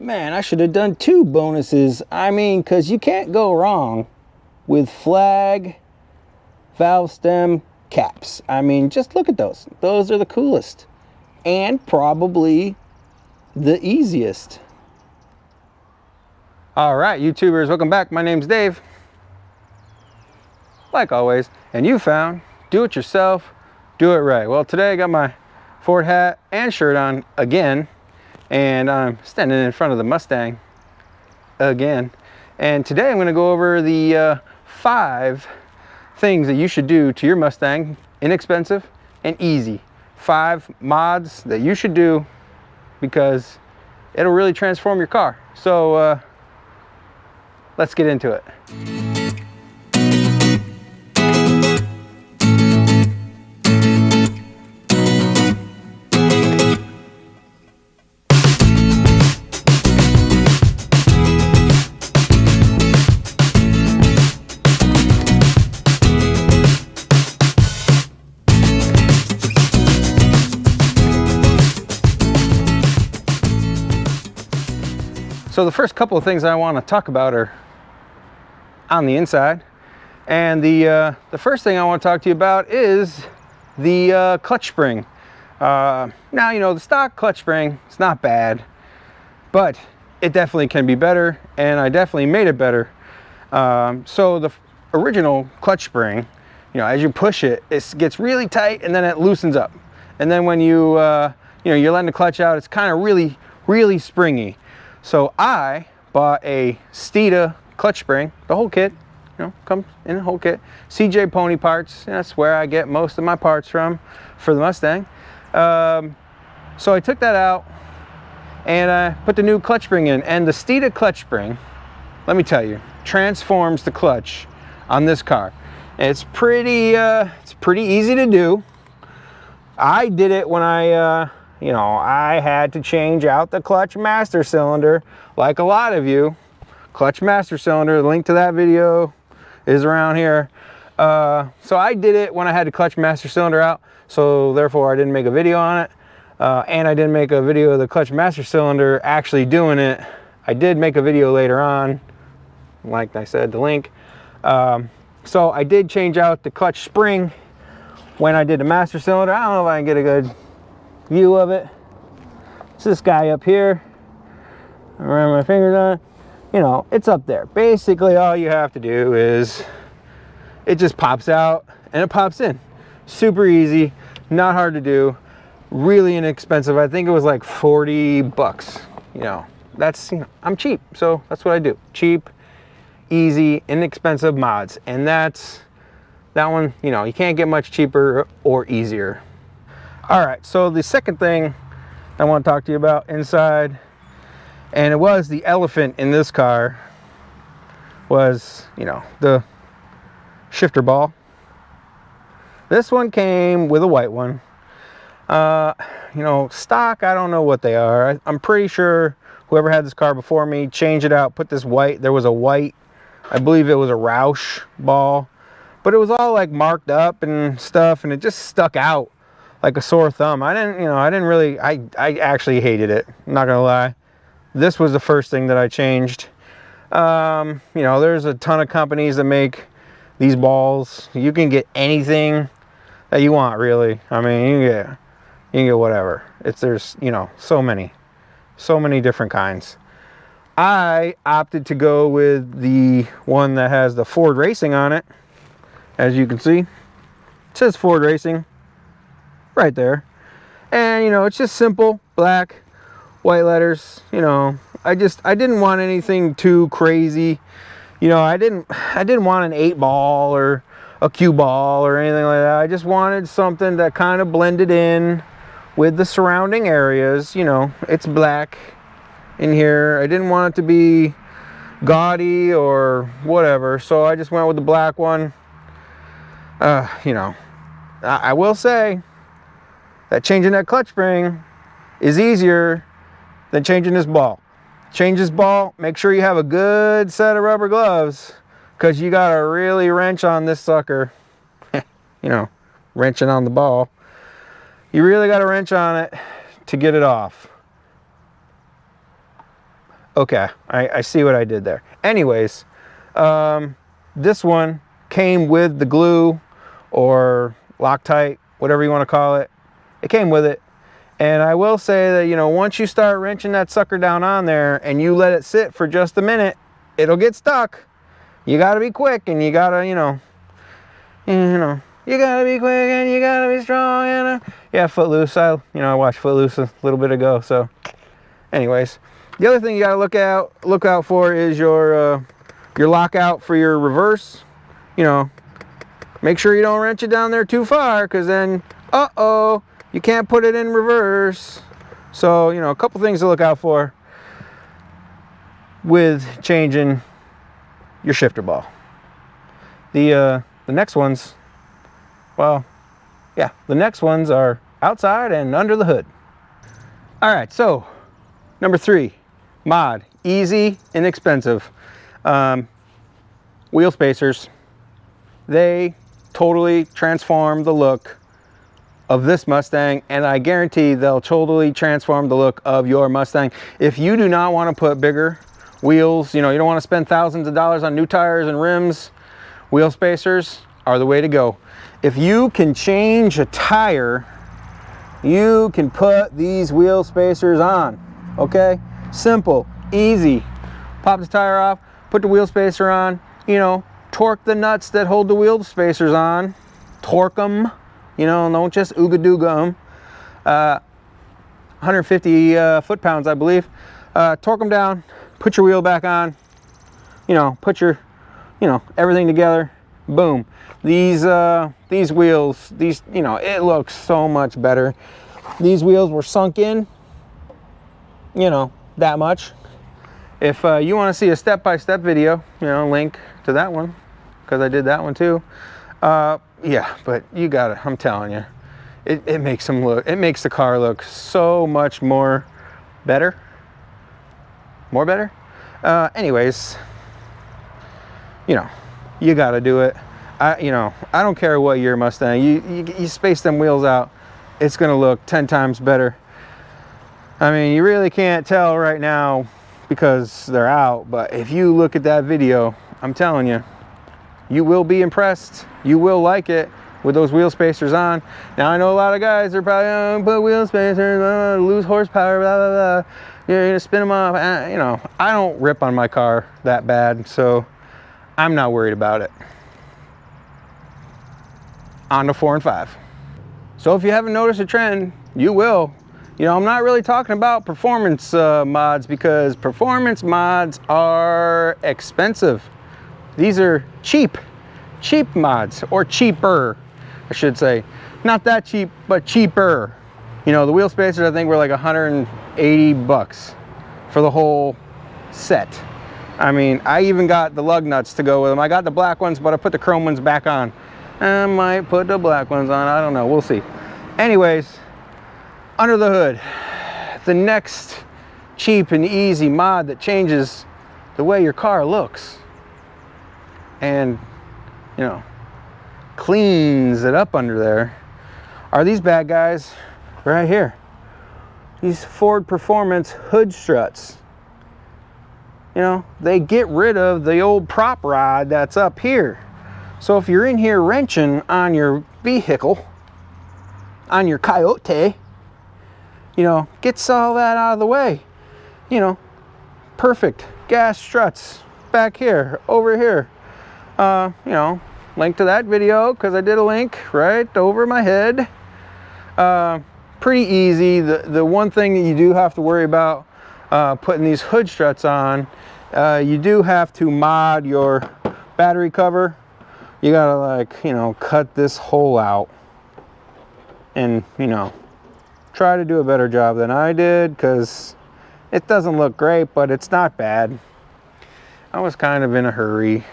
Man, I should have done 2 bonuses. I mean, because you can't go wrong with flag, valve stem, caps. I mean, just look at those. Those are the coolest. And probably the easiest. All right, YouTubers, welcome back. My name's Dave. Like always, and you found do it yourself, do it right. Well, today I got my Ford hat and shirt on again. And I'm standing in front of the Mustang again. And today I'm going to go over the 5 things that you should do to your Mustang, inexpensive and easy. 5 mods that you should do because it'll really transform your car. So let's get into it. So the first couple of things I want to talk about are on the inside, and the first thing I want to talk to you about is the clutch spring. Now, you know, the stock clutch spring, it's not bad, but it definitely can be better, and I definitely made it better. So the original clutch spring, you know, as you push it, it gets really tight and then it loosens up, and then when you you know, you're letting the clutch out, it's kind of really springy. So I bought a Steeda clutch spring, the whole kit, you know, comes in a whole kit. CJ Pony Parts, that's where I get most of my parts from for the Mustang. So I took that out and I put the new clutch spring in, and the Steeda clutch spring, let me tell you, transforms the clutch on this car. It's pretty easy to do. I did it when you know, I had to change out the clutch master cylinder, like a lot of you. Clutch master cylinder, the link to that video is around here. So I did it when I had the clutch master cylinder out, so therefore I didn't make a video on it. And I didn't make a video of the clutch master cylinder actually doing it. I did make a video later on, like I said, the link. So I did change out the clutch spring when I did the master cylinder. I don't know if I can get a good view of it. It's this guy up here. I ran my fingers on it. You know, it's up there. Basically, all you have to do is it just pops out and it pops in. Super easy, not hard to do, really inexpensive. I think it was like 40 bucks. You know, that's, you know, I'm cheap, so that's what I do. Cheap, easy, inexpensive mods. And that one, you know, you can't get much cheaper or easier. All right, so the second thing I want to talk to you about inside, and it was the elephant in this car, was, you know, the shifter ball. This one came with a white one. You know, stock, I don't know what they are. I'm pretty sure whoever had this car before me changed it out, put this white. There was a white, I believe it was a Roush ball, but it was all like marked up and stuff, and it just stuck out like a sore thumb. I actually hated it, I'm not gonna lie. This was the first thing that I changed. You know, there's a ton of companies that make these balls. You can get anything that you want, really. I mean, you can get whatever. There's, you know, so many different kinds. I opted to go with the one that has the Ford Racing on it. As you can see, it says Ford Racing right there, and you know, it's just simple black, white letters. You know, I didn't want anything too crazy. You know, I didn't want an 8-ball or a cue ball or anything like that. I just wanted something that kind of blended in with the surrounding areas. You know, it's black in here. I didn't want it to be gaudy or whatever, so I just went with the black one. You know, I will say that changing that clutch spring is easier than changing this ball. Change this ball, make sure you have a good set of rubber gloves, because you got to really wrench on this sucker. You know, wrenching on the ball. You really got to wrench on it to get it off. Okay, I see what I did there. Anyways, this one came with the glue or Loctite, whatever you want to call it. It came with it. And I will say that, you know, once you start wrenching that sucker down on there and you let it sit for just a minute, it'll get stuck. You got to be quick, and you got to, you got to be quick and you got to be strong. And yeah, Footloose. I watched Footloose a little bit ago. So anyways, the other thing you got to look out for is your lockout for your reverse. You know, make sure you don't wrench it down there too far, because then, you can't put it in reverse. So, you know, a couple things to look out for with changing your shifter ball. The next ones, well, yeah, the next ones are outside and under the hood. All right, so number 3, mod, easy, inexpensive. Wheel spacers. They totally transform the look of this Mustang, and I guarantee they'll totally transform the look of your Mustang. If you do not want to put bigger wheels, you know, you don't want to spend thousands of dollars on new tires and rims, wheel spacers are the way to go. If you can change a tire, you can put these wheel spacers on. Okay, simple, easy. Pop the tire off, put the wheel spacer on, you know, torque the nuts that hold the wheel spacers on, torque them. You know, don't just ooga-dooga them. 150 foot-pounds, I believe. Torque them down, put your wheel back on, you know, put your, you know, everything together, boom. These wheels, you know, it looks so much better. These wheels were sunk in, you know, that much. If you want to see a step-by-step video, you know, link to that one, because I did that one too. Yeah, but you got it. I'm telling you, it makes them look. It makes the car look so much more better. More better. Anyways, you know, you got to do it. I don't care what year Mustang. You space them wheels out, it's gonna look 10 times better. I mean, you really can't tell right now because they're out. But if you look at that video, I'm telling you, you will be impressed. You will like it with those wheel spacers on. Now, I know a lot of guys are probably, put wheel spacers, lose horsepower, blah, blah, blah. You're gonna spin them off. You know, I don't rip on my car that bad, so I'm not worried about it. On to 4 and 5. So if you haven't noticed a trend, you will. You know, I'm not really talking about performance mods, because performance mods are expensive. These are cheap mods, or cheaper, I should say. Not that cheap, but cheaper. You know, the wheel spacers, I think, were like 180 bucks for the whole set. I mean, I even got the lug nuts to go with them. I got the black ones, but I put the chrome ones back on. I might put the black ones on, I don't know, we'll see. Anyways, under the hood, the next cheap and easy mod that changes the way your car looks and, you know, cleans it up under there are these bad guys right here. These Ford Performance hood struts. You know, they get rid of the old prop rod that's up here. So if you're in here wrenching on your vehicle, on your Coyote, you know, gets all that out of the way. You know, perfect gas struts back here, over here. You know, link to that video, because I did a link right over my head. Pretty easy. The one thing that you do have to worry about putting these hood struts on, you do have to mod your battery cover. You gotta, like, you know, cut this hole out and, you know, try to do a better job than I did, because it doesn't look great, but it's not bad. I was kind of in a hurry.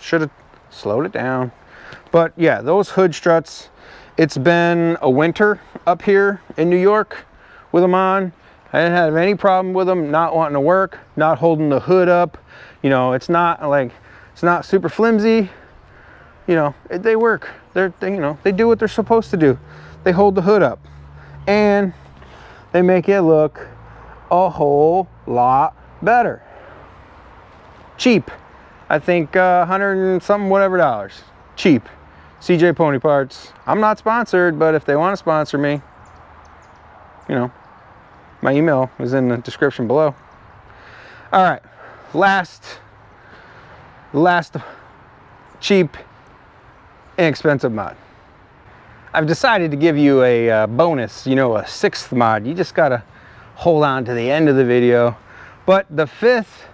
Should have slowed it down. But yeah, those hood struts, it's been a winter up here in New York with them on. I didn't have any problem with them not wanting to work, not holding the hood up. You know, it's not like, it's not super flimsy. You know, they work. They, you know, they do what they're supposed to do. They hold the hood up, and they make it look a whole lot better. Cheap. I think 100 and something whatever dollars. Cheap. CJ Pony Parts. I'm not sponsored, but if they want to sponsor me, you know, my email is in the description below. All right, last cheap, inexpensive mod. I've decided to give you a bonus, you know, a 6th mod. You just gotta hold on to the end of the video. But the 5th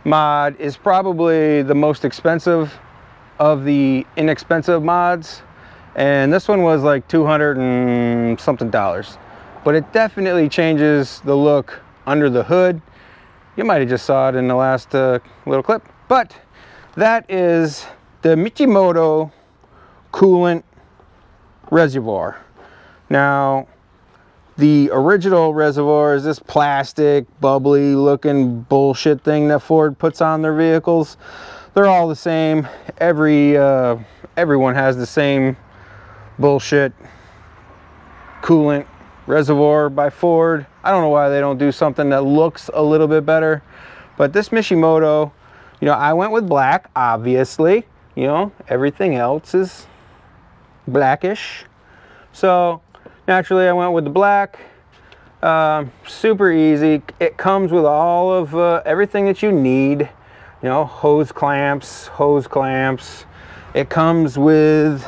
mod is probably the most expensive of the inexpensive mods, and this one was like 200 and something dollars, but it definitely changes the look under the hood. You might have just saw it in the last little clip, but that is the Michimoto coolant reservoir. Now, the original reservoir is this plastic, bubbly looking bullshit thing that Ford puts on their vehicles. They're all the same. Everyone has the same bullshit coolant reservoir by Ford. I don't know why they don't do something that looks a little bit better, but this Michimoto, you know, I went with black, obviously. You know, everything else is blackish, so naturally I went with the black. Super easy. It comes with all of everything that you need. You know, hose clamps. It comes with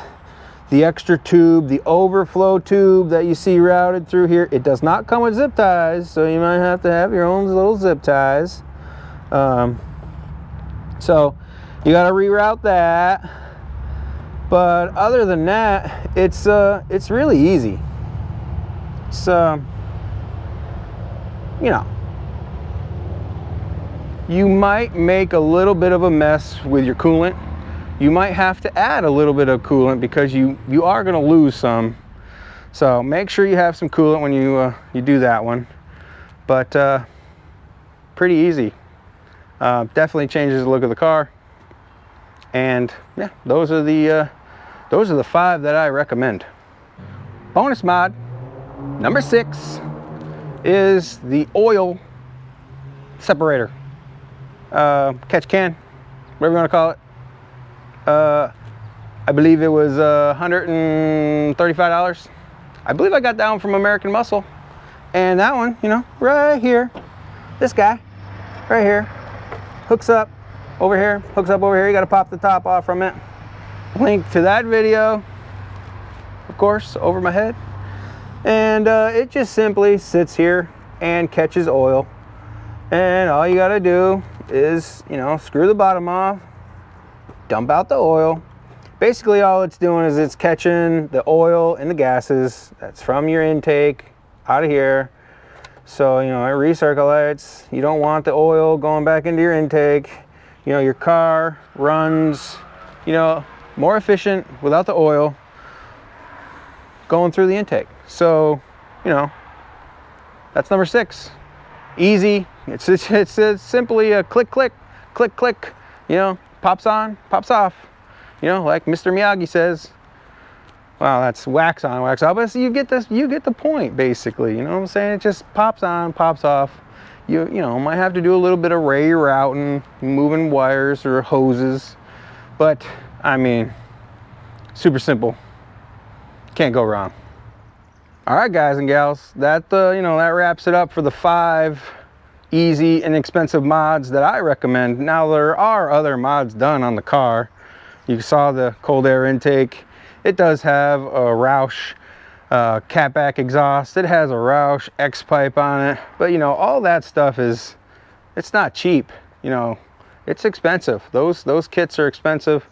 the extra tube, the overflow tube that you see routed through here. It does not come with zip ties, so you might have to have your own little zip ties. So you got to reroute that. But other than that, it's really easy. It's you know, you might make a little bit of a mess with your coolant. You might have to add a little bit of coolant because you are going to lose some. So make sure you have some coolant when you do that one. But pretty easy. Definitely changes the look of the car. And yeah, those are the 5 that I recommend. Bonus mod number 6 is the oil separator. Catch can, whatever you want to call it. I believe it was $135. I believe I got that one from American Muscle. And that one, you know, right here, this guy, right here, hooks up over here. You got to pop the top off from it. Link to that video, of course, over my head. And it just simply sits here and catches oil. And all you got to do is, you know, screw the bottom off, dump out the oil. Basically all it's doing is it's catching the oil and the gases that's from your intake out of here. So, you know, it recirculates. You don't want the oil going back into your intake. You know, your car runs, you know, more efficient without the oil going through the intake. So, you know, that's number 6. Easy. It's simply a click, click, click, click. You know, pops on, pops off. You know, like Mr. Miyagi says. Wow, that's wax on, wax off. But you get this, you get the point, basically. You know what I'm saying? It just pops on, pops off. You know, might have to do a little bit of rerouting, moving wires or hoses. But I mean, super simple. Can't go wrong. All right, guys and gals, that you know, that wraps it up for the 5 easy and inexpensive mods that I recommend. Now there are other mods done on the car. You saw the cold air intake. It does have a Roush catback exhaust. It has a Roush X pipe on it. But you know, all that stuff is, it's not cheap. You know, it's expensive. Those kits are expensive.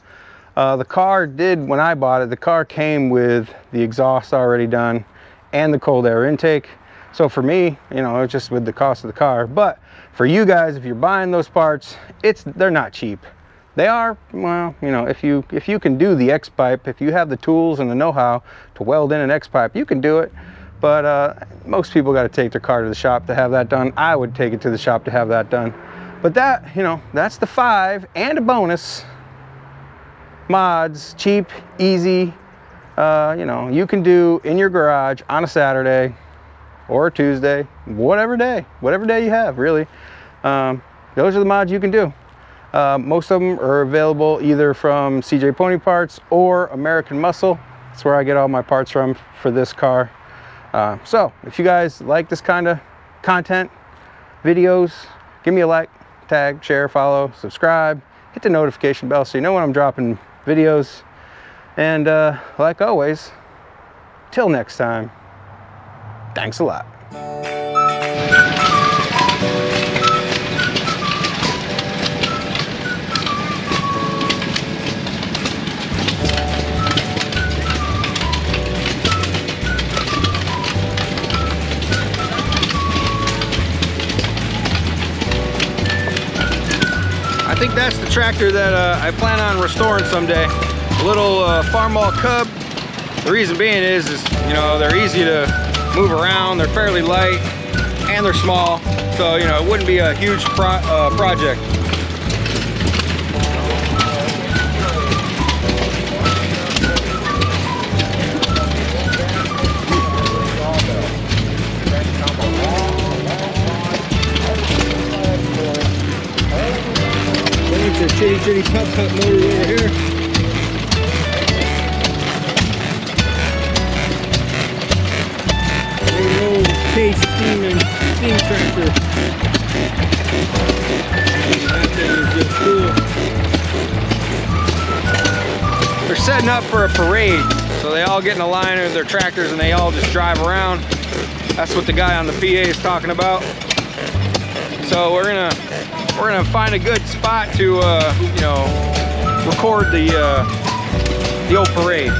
The car did, when I bought it, the car came with the exhaust already done and the cold air intake. So for me, you know, it's just with the cost of the car. But for you guys, if you're buying those parts, they're not cheap. They are, well, you know, if you can do the X pipe, if you have the tools and the know-how to weld in an X pipe, you can do it. But most people got to take their car to the shop to have that done. I would take it to the shop to have that done. But that, you know, that's the 5 and a bonus mods, cheap, easy, you know, you can do in your garage on a Saturday or a Tuesday, whatever day you have, really. Those are the mods you can do. Most of them are available either from CJ Pony Parts or American Muscle. That's where I get all my parts from for this car. So if you guys like this kind of content, videos, give me a like, tag, share, follow, subscribe, hit the notification bell so you know when I'm dropping videos. And like always, till next time, thanks a lot. I think that's the tractor that I plan on restoring someday. A little farm-all cub. The reason being is you know, they're easy to move around, they're fairly light, and they're small. So, you know, it wouldn't be a huge project. There's a chitty putt motor over here. Old case steam tractor. That thing is just cool. They're setting up for a parade, so they all get in a line with their tractors and they all just drive around. That's what the guy on the PA is talking about. So we're gonna find a good spot to you know, record the old parade.